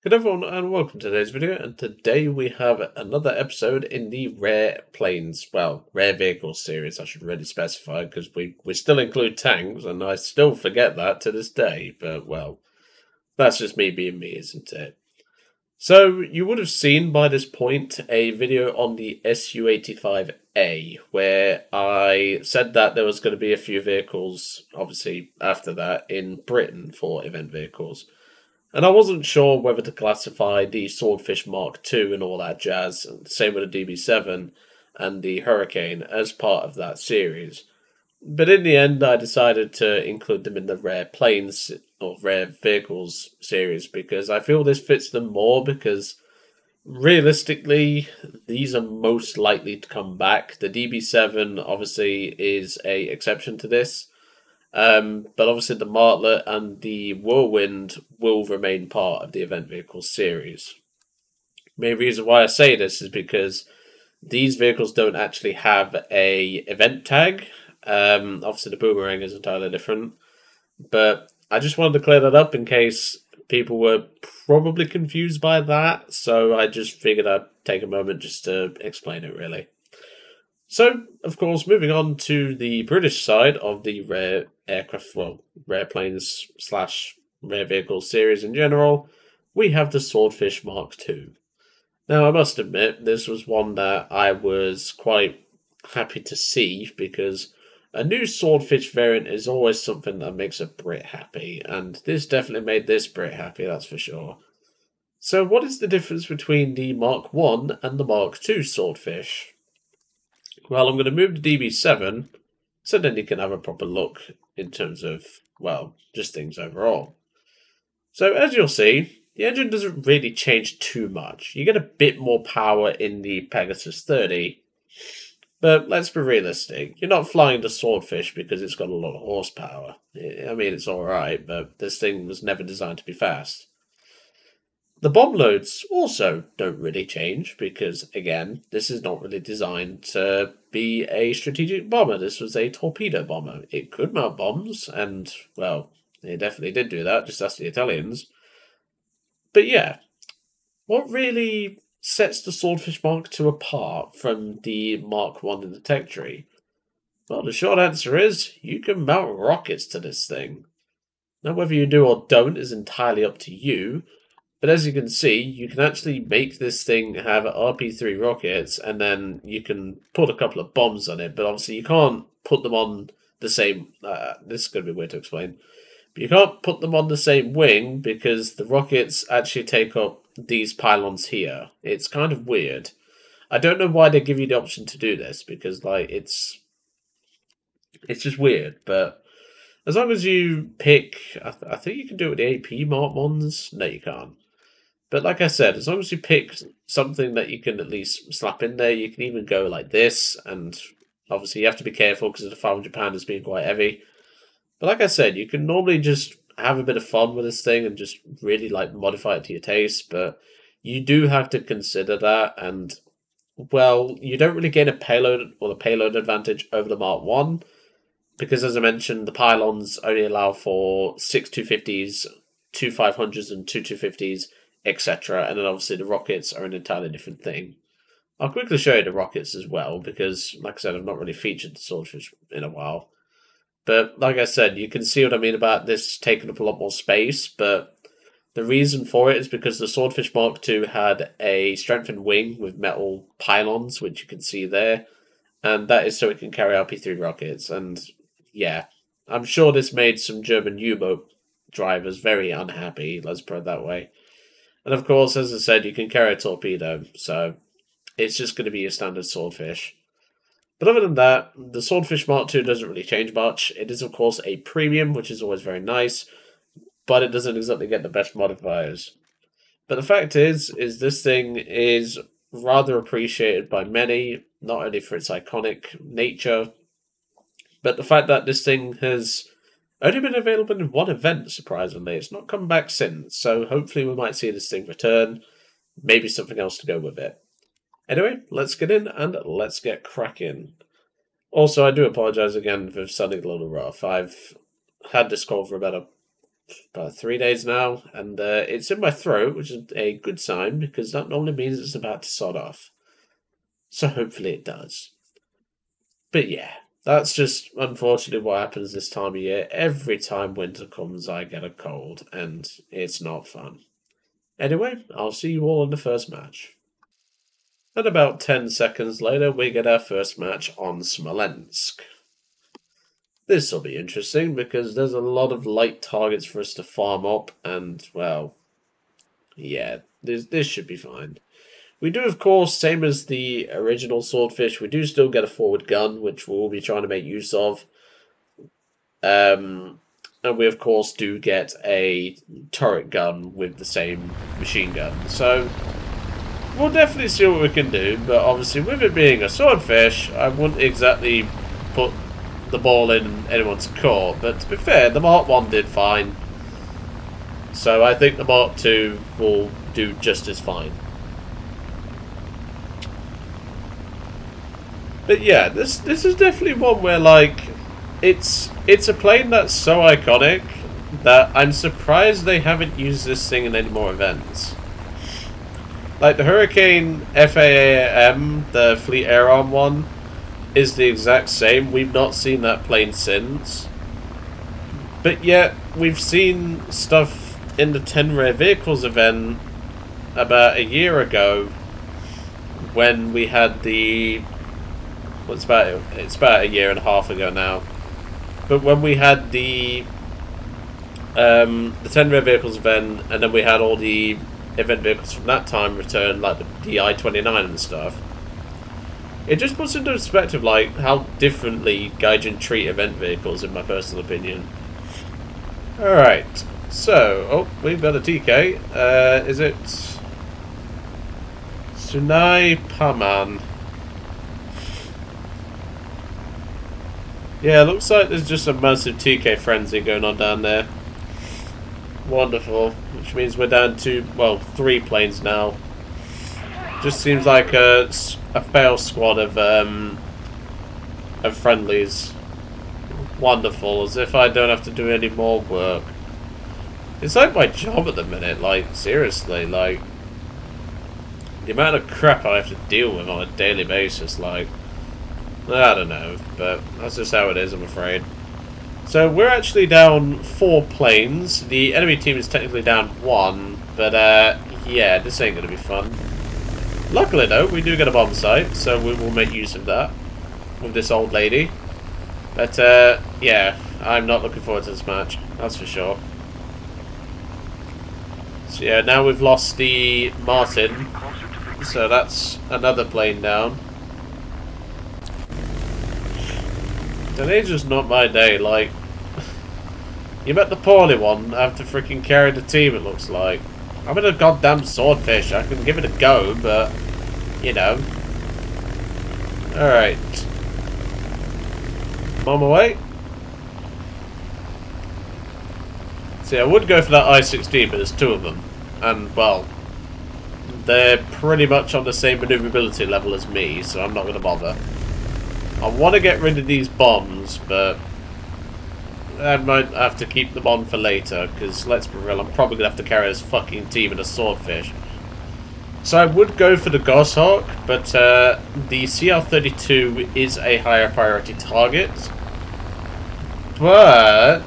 Good everyone and welcome to today's video, and today we have another episode in the rare planes, well, rare vehicles series I should really specify, because we still include tanks and I still forget that to this day, but well, that's just me being me, isn't it? So you would have seen by this point a video on the Su-85A where I said that there was going to be a few vehicles, obviously after that, in Britain for event vehicles. And I wasn't sure whether to classify the Swordfish Mk II and all that jazz, same with the DB7 and the Hurricane, as part of that series. But in the end, I decided to include them in the rare planes or rare vehicles series because I feel this fits them more because realistically, these are most likely to come back. The DB7 obviously is a exception to this. But obviously the Martlet and the Whirlwind will remain part of the event vehicles series. The main reason why I say this is because these vehicles don't actually have a event tag. Obviously the Boomerang is entirely different. But I just wanted to clear that up in case people were probably confused by that. So I just figured I'd take a moment just to explain it really. So, of course, moving on to the British side of the rare aircraft, well, rare planes / rare vehicles series in general, we have the Swordfish Mk II. Now, I must admit, this was one that I was quite happy to see because a new Swordfish variant is always something that makes a Brit happy, and this definitely made this Brit happy, that's for sure. So, what is the difference between the Mk I and the Mk II Swordfish? Well, I'm going to move the DB7 so then you can have a proper look in terms of, well, just things overall. So as you'll see, the engine doesn't really change too much. You get a bit more power in the Pegasus 30, but let's be realistic. You're not flying the Swordfish because it's got a lot of horsepower. I mean, it's alright, but this thing was never designed to be fast. The bomb loads also don't really change because, again, this is not really designed to be a strategic bomber. This was a torpedo bomber. It could mount bombs, and, well, it definitely did do that, just ask the Italians. But yeah, what really sets the Swordfish Mk II apart from the Mk I in the tech tree? Well, the short answer is, you can mount rockets to this thing. Now, whether you do or don't is entirely up to you. But as you can see, you can actually make this thing have RP3 rockets, and then you can put a couple of bombs on it. But obviously, you can't put them on the same. This is going to be weird to explain. But you can't put them on the same wing because the rockets actually take up these pylons here. It's kind of weird. I don't know why they give you the option to do this because, like, it's just weird. But as long as you pick, I think you can do it with the AP Mark ones. No, you can't. But like I said, as long as you pick something that you can at least slap in there, you can even go like this. And obviously you have to be careful because the 500 pound is being quite heavy. But like I said, you can normally just have a bit of fun with this thing and just really like modify it to your taste. But you do have to consider that. And well, you don't really gain a payload or the payload advantage over the Mark I. Because as I mentioned, the pylons only allow for 6 250s, 2 500s and 2 250s. Etc. And then obviously the rockets are an entirely different thing. I'll quickly show you the rockets as well, because like I said, I've not really featured the Swordfish in a while. But like I said, you can see what I mean about this taking up a lot more space, but the reason for it is because the Swordfish Mk II had a strengthened wing with metal pylons, which you can see there, and that is so it can carry RP3 rockets. And yeah, I'm sure this made some German U-boat drivers very unhappy, let's put it that way. And of course, as I said, you can carry a torpedo, so it's just going to be a standard Swordfish. But other than that, the Swordfish Mk II doesn't really change much. It is, of course, a premium, which is always very nice, but it doesn't exactly get the best modifiers. But the fact is this thing is rather appreciated by many, not only for its iconic nature, but the fact that this thing has only been available in one event, surprisingly. It's not come back since, so hopefully we might see this thing return. Maybe something else to go with it. Anyway, let's get in and let's get cracking. Also, I do apologise again for sounding a little rough. I've had this cold for about about 3 days now, and it's in my throat, which is a good sign because that normally means it's about to sod off. So hopefully it does. But yeah, that's just unfortunately what happens this time of year. Every time winter comes, I get a cold, and it's not fun. Anyway, I'll see you all in the first match. And about 10 seconds later, we get our first match on Smolensk. This will be interesting because there's a lot of light targets for us to farm up, and, well, yeah, this should be fine. We do, of course, same as the original Swordfish, we do still get a forward gun, which we'll be trying to make use of. And we, of course, do get a turret gun with the same machine gun. So, we'll definitely see what we can do, but obviously with it being a Swordfish, I wouldn't exactly put the ball in anyone's court, but to be fair, the Mark 1 did fine. So I think the Mark 2 will do just as fine. But yeah, this is definitely one where, like, it's a plane that's so iconic that I'm surprised they haven't used this thing in any more events. Like, the Hurricane FAAM, the Fleet Air Arm one, is the exact same. We've not seen that plane since. But yet, we've seen stuff in the 10 Rare Vehicles event about a year ago when we had the... Well, it's about a year and a half ago now. But when we had the 10 Rare Vehicles event, and then we had all the event vehicles from that time return, like the I-29 and stuff. It just puts into perspective, like, how differently Gaijin treat event vehicles, in my personal opinion. Alright, so, oh, we've got a TK. Is it Sunai Paman? Yeah, looks like there's just a massive TK frenzy going on down there. Wonderful, which means we're down to, well, 3 planes now. Just seems like a fail squad of friendlies. Wonderful, as if I don't have to do any more work. It's like my job at the minute, like, seriously, like, the amount of crap I have to deal with on a daily basis, like, I don't know, but that's just how it is, I'm afraid. So we're actually down 4 planes. The enemy team is technically down 1, but yeah, this ain't gonna be fun. Luckily though, we do get a bomb sight, so we will make use of that with this old lady. But yeah, I'm not looking forward to this match, that's for sure. So yeah, now we've lost the Martin, so that's another plane down. Today's just not my day, like, you met the poorly one, I have to freaking carry the team, it looks like. I'm in a goddamn Swordfish, I can give it a go, but, you know. Alright. I'm on my way. See, I would go for that I-16, but there's 2 of them. And, well, they're pretty much on the same maneuverability level as me, so I'm not going to bother. I want to get rid of these bombs, but I might have to keep them on for later, because let's be real, I'm probably going to have to carry this fucking team in a Swordfish. So I would go for the Goshawk, but the CR-32 is a higher priority target. But...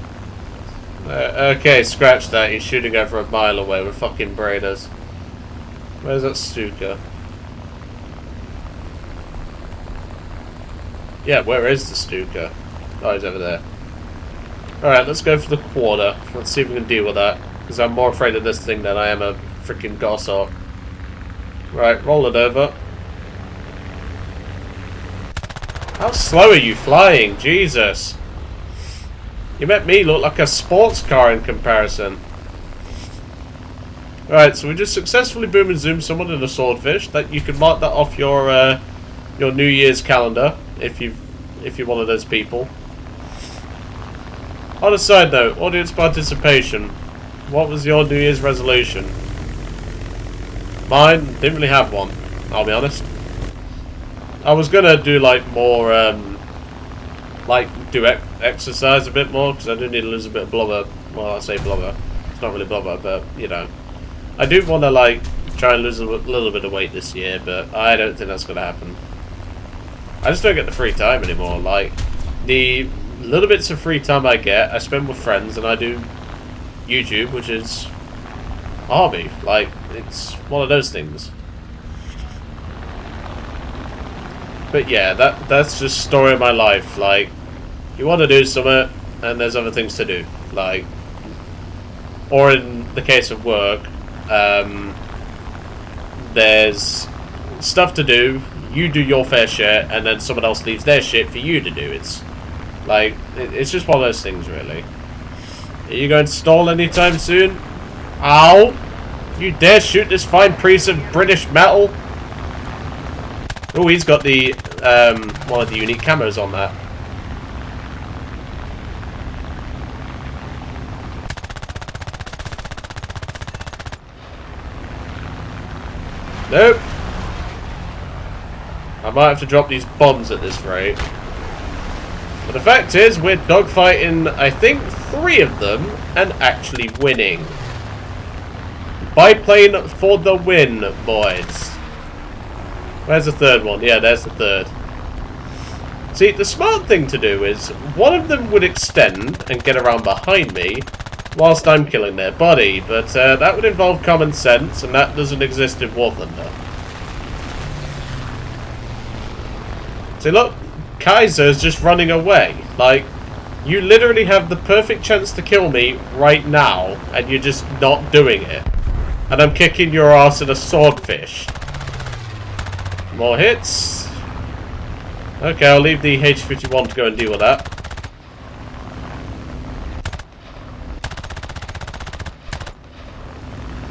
okay, scratch that, he's shooting over a mile away with fucking Braiders. Where's that Stuka? Yeah, where is the Stuka? Oh, he's over there. Alright, let's go for the quarter. Let's see if we can deal with that. Because I'm more afraid of this thing than I am a freaking Goshawk. Right, roll it over. How slow are you flying? Jesus. You make me look like a sports car in comparison. Alright, so we just successfully boom and zoom someone in a Swordfish. That you can mark that off your New Year's calendar if you're one of those people. On a side note, audience participation. What was your New Year's resolution? Mine didn't really have one, I'll be honest. I was gonna do like more, like do exercise a bit more because I do need to lose a bit of blood Well, I say blubber. It's not really blubber, but, you know. I do want to, like, try and lose a little bit of weight this year, but I don't think that's going to happen. I just don't get the free time anymore. Like, the little bits of free time I get, I spend with friends, and I do YouTube, which is a hobby. Like, it's one of those things. But yeah, that's just story of my life. Like, you want to do something, and there's other things to do. Like, or in the case of work, there's stuff to do, you do your fair share, and then someone else leaves their shit for you to do. It's like, it's just one of those things, really. Are you going to stall anytime soon? Ow! You dare shoot this fine piece of British metal? Oh, he's got the, one of the unique camos on that. Nope. I might have to drop these bombs at this rate. But the fact is, we're dogfighting, I think, 3 of them, and actually winning. Biplane for the win, boys. Where's the third one? Yeah, there's the third. See, the smart thing to do is, one of them would extend and get around behind me, whilst I'm killing their body, but that would involve common sense, and that doesn't exist in War Thunder. See, look, Kaiser's just running away. Like, you literally have the perfect chance to kill me right now, and you're just not doing it. And I'm kicking your ass in a swordfish. More hits. Okay, I'll leave the H-51 to go and deal with that.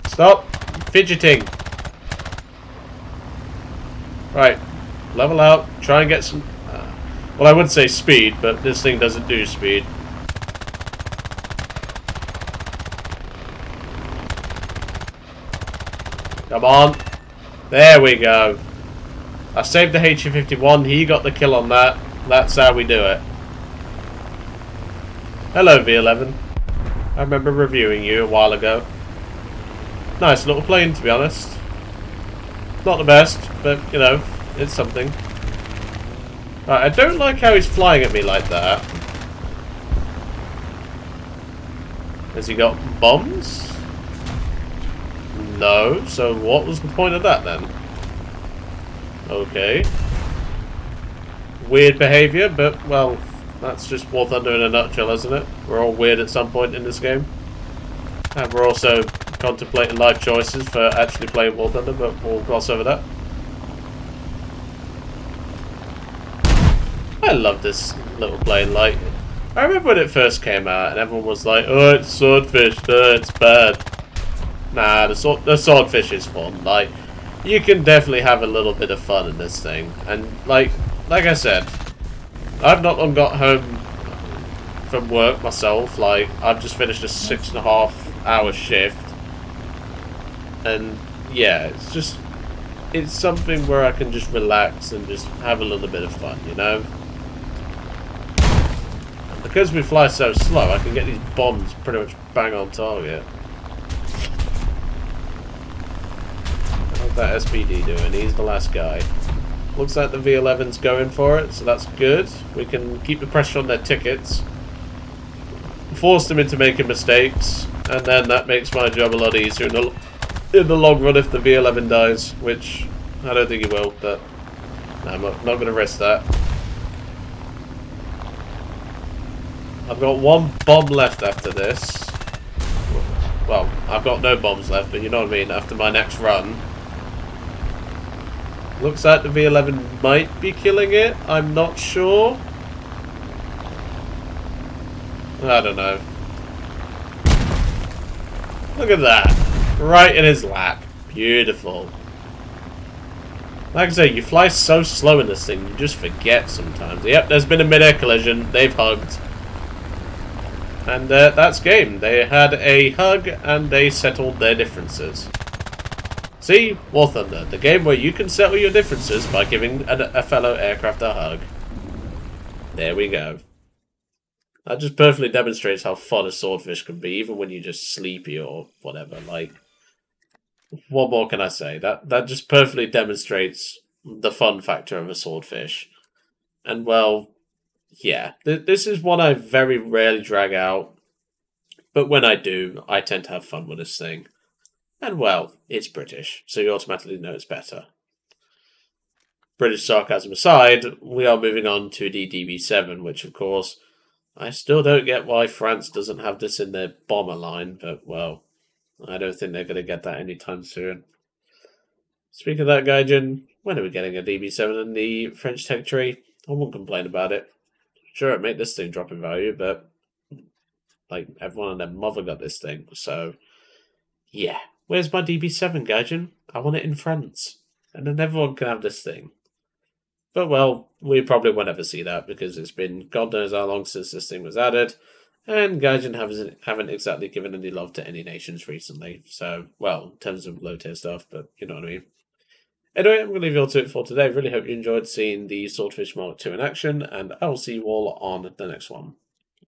Stop fidgeting. Right, level out. Try and get some. Well, I would say speed, but this thing doesn't do speed. Come on. There we go. I saved the HE-51. He got the kill on that. That's how we do it. Hello, V11. I remember reviewing you a while ago. Nice little plane, to be honest. Not the best, but, you know, it's something. Right, I don't like how he's flying at me like that. Has he got bombs? No, so what was the point of that then? Okay. Weird behaviour, but, well, that's just War Thunder in a nutshell, isn't it? We're all weird at some point in this game. And we're also contemplating life choices for actually playing War Thunder, but we'll gloss over that. I love this little plane. Like, I remember when it first came out and everyone was like, oh, it's Swordfish, it's bad. Nah, the Swordfish is fun. Like, you can definitely have a little bit of fun in this thing. And, like I said, I've not long got home from work myself. Like, I've just finished a 6.5-hour shift. And, yeah, it's something where I can just relax and just have a little bit of fun, you know? And because we fly so slow, I can get these bombs pretty much bang on target. How's that SPD doing? He's the last guy. Looks like the V11's going for it, so that's good. We can keep the pressure on their tickets. Force them into making mistakes, and then that makes my job a lot easier in the long run if the V11 dies, which I don't think he will, but no, I'm not going to risk that. I've got 1 bomb left after this. Well, I've got no bombs left, but you know what I mean, after my next run. Looks like the V11 might be killing it, I'm not sure. I don't know. Look at that. Right in his lap. Beautiful. Like I say, you fly so slow in this thing, you just forget sometimes. Yep, there's been a mid-air collision. They've hugged. And that's game. They had a hug and they settled their differences. See? War Thunder. The game where you can settle your differences by giving a fellow aircraft a hug. There we go. That just perfectly demonstrates how fun a swordfish can be, even when you're just sleepy or whatever. Like, what more can I say? That just perfectly demonstrates the fun factor of a swordfish. And, well, yeah, this is one I very rarely drag out. But when I do, I tend to have fun with this thing. And, well, it's British, so you automatically know it's better. British sarcasm aside, we are moving on to the DB7, which, of course, I still don't get why France doesn't have this in their bomber line, but, well, I don't think they're going to get that anytime soon. Speaking of that, Gaijin, when are we getting a DB7 in the French territory? I won't complain about it. Sure, it made this thing drop in value, but, like, everyone and their mother got this thing, so, yeah. Where's my DB7, Gaijin? I want it in France. And then everyone can have this thing. But, well, we probably won't ever see that because it's been God knows how long since this thing was added, and Gaijin haven't exactly given any love to any nations recently. So, well, in terms of low tier stuff, but you know what I mean. Anyway, I'm going to leave you all to it for today. Really hope you enjoyed seeing the Swordfish Mk II in action, and I will see you all on the next one.